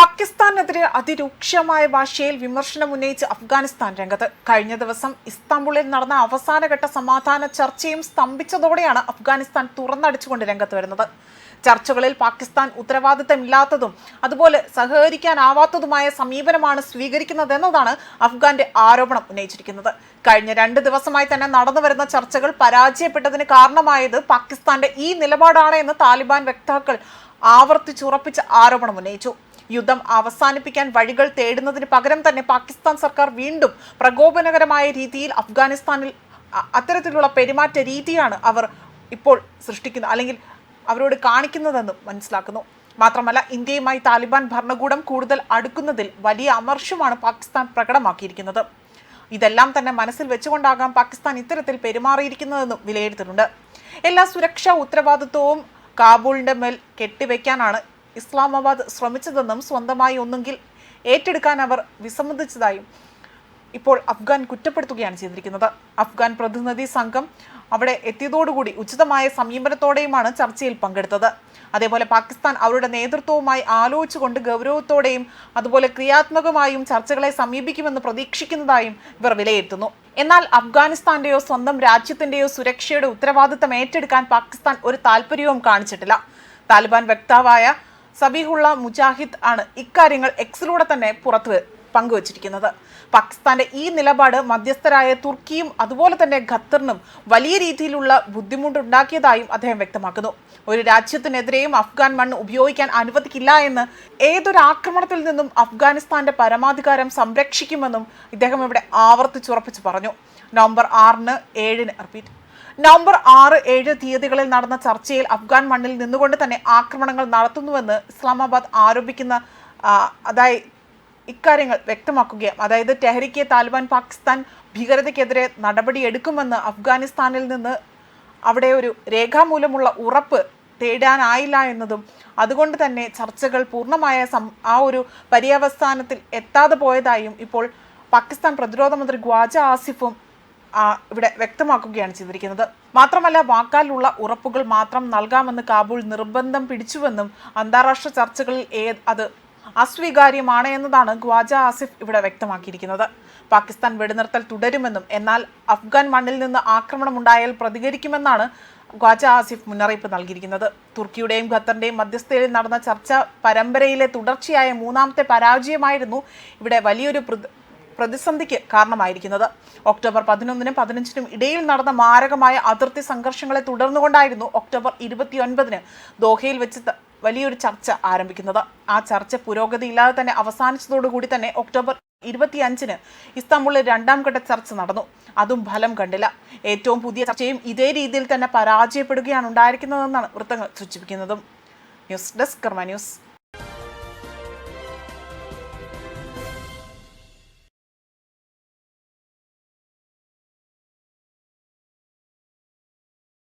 പാകിസ്ഥാനെതിരെ അതിരൂക്ഷമായ ഭാഷയിൽ വിമർശനം ഉന്നയിച്ച് അഫ്ഗാനിസ്ഥാൻ രംഗത്ത്. കഴിഞ്ഞ ദിവസം ഇസ്താംബുളിൽ നടന്ന അവസാനഘട്ട സമാധാന ചർച്ചയും സ്തംഭിച്ചതോടെയാണ് അഫ്ഗാനിസ്ഥാൻ തുറന്നടിച്ചുകൊണ്ട് രംഗത്ത് വരുന്നത്. ചർച്ചകളിൽ പാകിസ്ഥാൻ ഉത്തരവാദിത്തമില്ലാത്തതും അതുപോലെ സഹകരിക്കാനാവാത്തതുമായ സമീപനമാണ് സ്വീകരിക്കുന്നതെന്നതാണ് അഫ്ഗാന്റെ ആരോപണം ഉന്നയിച്ചിരിക്കുന്നത്. കഴിഞ്ഞ 2 ദിവസമായി തന്നെ നടന്നുവരുന്ന ചർച്ചകൾ പരാജയപ്പെട്ടതിന് കാരണമായത് പാകിസ്ഥാന്റെ ഈ നിലപാടാണ് എന്ന് താലിബാൻ വക്താക്കൾ ആവർത്തിച്ചുറപ്പിച്ച ആരോപണം ഉന്നയിച്ചു. യുദ്ധം അവസാനിപ്പിക്കാൻ വഴികൾ തേടുന്നതിന് പകരം തന്നെ പാകിസ്ഥാൻ സർക്കാർ വീണ്ടും പ്രകോപനകരമായ രീതിയിൽ അഫ്ഗാനിസ്ഥാനിൽ അത്തരത്തിലുള്ള പെരുമാറ്റ രീതിയാണ് അവർ ഇപ്പോൾ സൃഷ്ടിക്കുന്നത്, അല്ലെങ്കിൽ അവരോട് കാണിക്കുന്നതെന്ന് മനസ്സിലാക്കുന്നു. മാത്രമല്ല, ഇന്ത്യയുമായി താലിബാൻ ഭരണകൂടം കൂടുതൽ അടുക്കുന്നതിൽ വലിയ അമർഷമാണ് പാകിസ്ഥാൻ പ്രകടമാക്കിയിരിക്കുന്നത്. ഇതെല്ലാം തന്നെ മനസ്സിൽ വെച്ചുകൊണ്ടാകാം പാകിസ്ഥാൻ ഇത്തരത്തിൽ പെരുമാറിയിരിക്കുന്നതെന്നും വിലയിരുത്തുന്നുണ്ട്. എല്ലാ സുരക്ഷാ ഉത്തരവാദിത്വവും കാബൂളിന്റെ മേൽ കെട്ടിവെക്കാനാണ് ഇസ്ലാമാബാദ് ശ്രമിച്ചതെന്നും സ്വന്തമായി ഒന്നെങ്കിൽ ഏറ്റെടുക്കാൻ അവർ വിസമ്മതിച്ചതായും ഇപ്പോൾ അഫ്ഗാൻ കുറ്റപ്പെടുത്തുകയാണ് ചെയ്തിരിക്കുന്നത്. അഫ്ഗാൻ പ്രതിനിധി സംഘം അവിടെ എത്തിയതോടുകൂടി ഉചിതമായ സമീപനത്തോടെയുമാണ് ചർച്ചയിൽ പങ്കെടുത്തത്. അതേപോലെ പാകിസ്ഥാൻ അവരുടെ നേതൃത്വവുമായി ആലോചിച്ചുകൊണ്ട് ഗൗരവത്തോടെയും അതുപോലെ ക്രിയാത്മകമായും ചർച്ചകളെ സമീപിക്കുമെന്ന് പ്രതീക്ഷിക്കുന്നതായും ഇവർ വിലയിരുത്തുന്നു. എന്നാൽ അഫ്ഗാനിസ്ഥാന്റെയോ സ്വന്തം രാജ്യത്തിന്റെയോ സുരക്ഷയുടെ ഉത്തരവാദിത്തം ഏറ്റെടുക്കാൻ പാകിസ്ഥാൻ ഒരു താല്പര്യവും കാണിച്ചിട്ടില്ല. താലിബാൻ വക്താവായ സബീഹുള്ള മുജാഹിദ് ആണ് ഇക്കാര്യങ്ങൾ എക്സിലൂടെ തന്നെ പങ്കുവച്ചിരിക്കുന്നത്. പാകിസ്ഥാന്റെ ഈ നിലപാട് മധ്യസ്ഥരായ തുർക്കിയും അതുപോലെ തന്നെ ഖത്തറിനും വലിയ രീതിയിലുള്ള ബുദ്ധിമുട്ടുണ്ടാക്കിയതായും അദ്ദേഹം വ്യക്തമാക്കുന്നു. ഒരു രാജ്യത്തിനെതിരെയും അഫ്ഗാൻ മണ്ണ് ഉപയോഗിക്കാൻ അനുവദിക്കില്ല എന്ന്, ഏതൊരു ആക്രമണത്തിൽ നിന്നും അഫ്ഗാനിസ്ഥാന്റെ പരമാധികാരം സംരക്ഷിക്കുമെന്നും ഇദ്ദേഹം ഇവിടെ ആവർത്തിച്ചുറപ്പിച്ചു പറഞ്ഞു. നവംബർ 6, 7 തീയതികളിൽ നടന്ന ചർച്ചയിൽ അഫ്ഗാൻ മണ്ണിൽ നിന്നുകൊണ്ട് തന്നെ ആക്രമണങ്ങൾ നടത്തുന്നുവെന്ന് ഇസ്ലാമാബാദ് ആരോപിക്കുന്ന ഇക്കാര്യങ്ങൾ വ്യക്തമാക്കുകയും അതായത് തെഹ്രീക്ക് താലിബാൻ പാകിസ്ഥാൻ ഭീകരതയ്ക്കെതിരെ നടപടിയെടുക്കുമെന്ന് അഫ്ഗാനിസ്ഥാനിൽ നിന്ന് അവിടെ ഒരു രേഖാമൂലമുള്ള ഉറപ്പ് തേടാനായില്ല എന്നതും, അതുകൊണ്ട് തന്നെ ചർച്ചകൾ പൂർണ്ണമായ ആ ഒരു പര്യവസാനത്തിൽ എത്താതെ പോയതായും ഇപ്പോൾ പാകിസ്ഥാൻ പ്രതിരോധ മന്ത്രി ഖ്വാജ ആസിഫും ഇവിടെ വ്യക്തമാക്കുകയാണ് ചെയ്തിരിക്കുന്നത്. മാത്രമല്ല, വാക്കാലുള്ള ഉറപ്പുകൾ മാത്രം നൽകാമെന്ന് കാബൂൾ നിർബന്ധം പിടിച്ചുവെന്നും അന്താരാഷ്ട്ര ചർച്ചകളിൽ അത് അസ്വീകാര്യമാണ് എന്നതാണ് ഖ്വാജ ആസിഫ് ഇവിടെ വ്യക്തമാക്കിയിരിക്കുന്നത്. പാകിസ്ഥാൻ വെടിനിർത്തൽ തുടരുമെന്നും എന്നാൽ അഫ്ഗാൻ മണ്ണിൽ നിന്ന് ആക്രമണം ഉണ്ടായാൽ പ്രതികരിക്കുമെന്നാണ് ഖ്വാജ ആസിഫ് മുന്നറിയിപ്പ് നൽകിയിരിക്കുന്നത്. തുർക്കിയുടെയും ഖത്തറിന്റെയും മധ്യസ്ഥതയിൽ നടന്ന ചർച്ച പരമ്പരയിലെ തുടർച്ചയായ 3ാമത്തെ പരാജയമായിരുന്നു ഇവിടെ വലിയൊരു പ്രതിസന്ധിക്ക് കാരണമായിരിക്കുന്നത്. ഒക്ടോബർ 11-നും 15-നും ഇടയിൽ നടന്ന മാരകമായ അതിർത്തി സംഘർഷങ്ങളെ തുടർന്നുകൊണ്ടായിരുന്നു ഒക്ടോബർ 29-ന് ദോഹയിൽ വെച്ച് വലിയൊരു ചർച്ച ആരംഭിക്കുന്നത്. ആ ചർച്ച പുരോഗതിയില്ലാതെ തന്നെ അവസാനിച്ചതോടുകൂടി തന്നെ ഒക്ടോബർ 25-ന് ഇസ്താംബുളിൽ 2ാം ഘട്ട ചർച്ച നടന്നു. അതും ഫലം കണ്ടില്ല. ഏറ്റവും പുതിയ ചർച്ചയും ഇതേ രീതിയിൽ തന്നെ പരാജയപ്പെടുകയാണ് ഉണ്ടായിരിക്കുന്നതെന്നാണ് വൃത്തങ്ങൾ സൂചിപ്പിക്കുന്നതും. ന്യൂസ് ഡെസ്ക് കർമ്മ ന്യൂസ്.